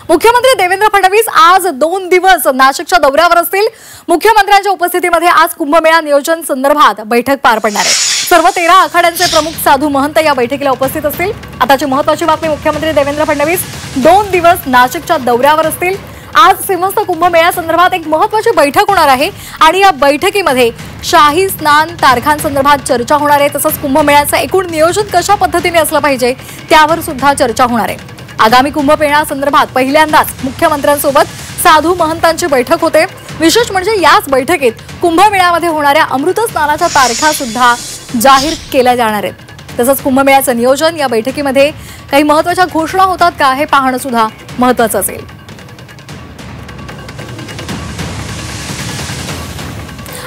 मुख्यमंत्री देवेंद्र फडणवीस आज 2 दिवस नाशिकच्या दौऱ्यावर असतील। मुख्यमंत्र्यांच्या उपस्थितीमध्ये आज कुंभमेळा नियोजन संदर्भात बैठक पार पडणार आहे। सर्व 13 आखाड्यांचे प्रमुख साधू महंत या बैठकीला उपस्थित असतील। आताची महत्त्वाची बातमी, मुख्यमंत्री देवेंद्र फडणवीस 2 दिवस नाशिकच्या दौऱ्यावर असतील। आज सिंहस्थ कुंभमेळा संदर्भात एक महत्त्वाची बैठक होणार आहे आणि या बैठकीमध्ये शाही स्नान तारखांसंदर्भात चर्चा होणार आहे। तसंच कुंभमेळ्याचं एकूण नियोजन कशा पद्धतीने असलं पाहिजे त्यावर सुद्धा चर्चा होणार आहे। आगामी कुंभमेळा संदर्भात पहिल्यांदाच मुख्यमंत्र्यांसोबत साधू महंतांची बैठक होते। विशेष म्हणजे याच बैठकीत कुंभमेळ्यामध्ये होणाऱ्या अमृत स्नानाच्या तारखा सुद्धा जाहीर केल्या जाणार आहेत। तसंच कुंभमेळ्याचं नियोजन या बैठकीमध्ये काही महत्त्वाच्या घोषणा होतात का हे पाहणं सुद्धा महत्त्वाचं असेल।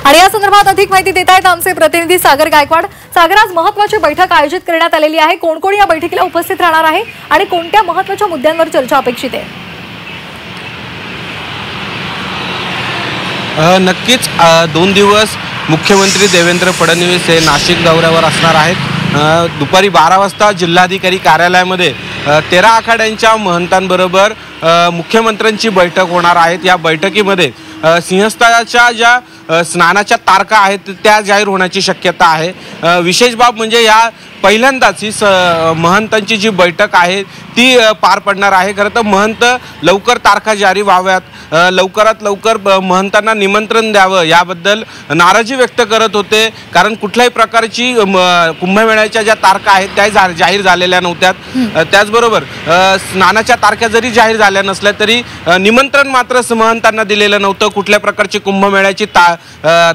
आणि या संदर्भात अधिक माहिती देत आहेत आमचे प्रतिनिधी सागर गायकवाड। सागर, आज महत्त्वाची बैठक आयोजित करण्यात आलेली आहे। कोण कोण या बैठकीला उपस्थित राहणार आहे आणि कोणत्या महत्त्वाच्या मुद्द्यांवर चर्चा अपेक्षित आहे? नक्कीच 2 दिवस मुख्यमंत्री देवेंद्र फडणवीस हे नाशिक दौऱ्यावर असणार आहेत। दुपारी 12 वाजता जिल्हाधिकारी कार्यालयामध्ये 13 आखाड्यांच्या महंतांबरोबर मुख्यमंत्र्यांची बैठक होणार आहे। या बैठकीमध्ये सिंहस्थाच्या ज्या स्नानाच्या तारखा आहेत त्या जाहीर होण्याची शक्यता आहे। विशेष बाब म्हणजे या पहिल्यांदाच ही महंतांची जी बैठक आहे ती पार पडणार आहे। खरं तर महंत लवकर तारखा जारी व्हाव्यात, लवकरात लवकर महंतांना निमंत्रण द्यावं याबद्दल नाराजी व्यक्त करत होते। कारण कुठल्याही प्रकारची कुंभमेळ्याच्या ज्या तारखा आहेत त्या जाहीर झालेल्या नव्हत्या। त्याचबरोबर स्नानाच्या तारखा जरी जाहीर झाल्या नसल्या तरी निमंत्रण मात्र महंतांना दिलेलं नव्हतं। कुठल्या प्रकारची कुंभमेळ्याची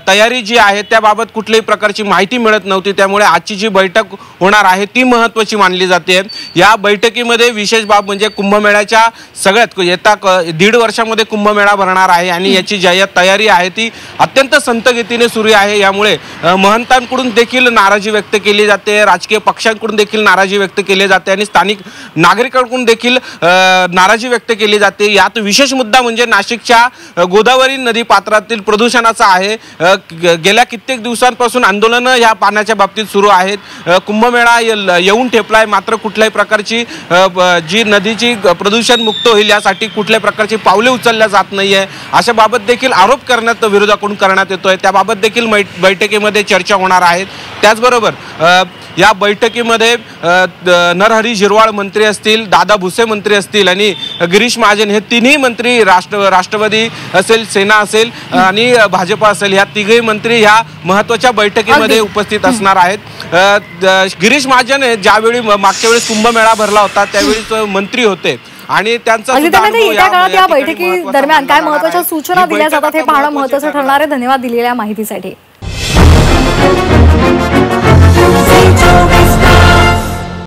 तयारी जी आहे त्याबाबत कुठल्याही प्रकारची माहिती मिळत नव्हती। त्यामुळे आजची जी बैठक होणार आहे ती महत्त्वाची मानली जाते। या बैठकीमध्ये विशेष बाब म्हणजे कुंभमेळ्याच्या सगळ्यात येता 1.5 वर्षामध्ये कुंभमेळा भरणार आहे आणि याची जी तयारी आहे ती अत्यंत संथगतीने सुरू आहे। यामुळे महंतांकडून देखील नाराजी व्यक्त केली जाते, राजकीय पक्षांकडून देखील नाराजी व्यक्त केली जाते आणि स्थानिक नागरिकांकडून देखील नाराजी व्यक्त केली जाते। यात विशेष मुद्दा म्हणजे नाशिकच्या गोदावरी नदी पात्रातील प्रदूषणाचा आहे। गेल्या कित्येक दिवसांपासून आंदोलनं या पाण्याच्या बाबतीत सुरू आहेत। कुंभमेळा येऊन ठेपलाय, मात्र कुठल्याही प्रकारची जी नदीची प्रदूषण मुक्त होईल यासाठी कुठल्याही प्रकारची पावले उचलल्या जात नाहीये अशा बाबत देखील आरोप करण्यात विरोधाकडून करण्यात येतोय। त्याबाबत देखील बैठकीमध्ये चर्चा होणार आहे। त्याचबरोबर या बैठकीमध्ये नरहरी झिरवाळ मंत्री असतील, दादा भुसे मंत्री असतील आणि गिरीश महाजन हे तिन्ही मंत्री राष्ट्रवादी असेल, सेना असेल आणि भाजपा असेल या तिघही मंत्री ह्या महत्त्वाच्या बैठकीमध्ये उपस्थित असणार आहेत। गिरीश महाजन ज्यावेळी मागच्या वेळेस कुंभमेळा भरला होता त्यावेळी मंत्री होते आणि त्यांचा या बैठकी दरम्यान काय महत्त्वाच्या सूचना दिल्या जातात हे पाहणं महत्त्वाचं ठरणार आहे। धन्यवाद दिलेल्या माहितीसाठी।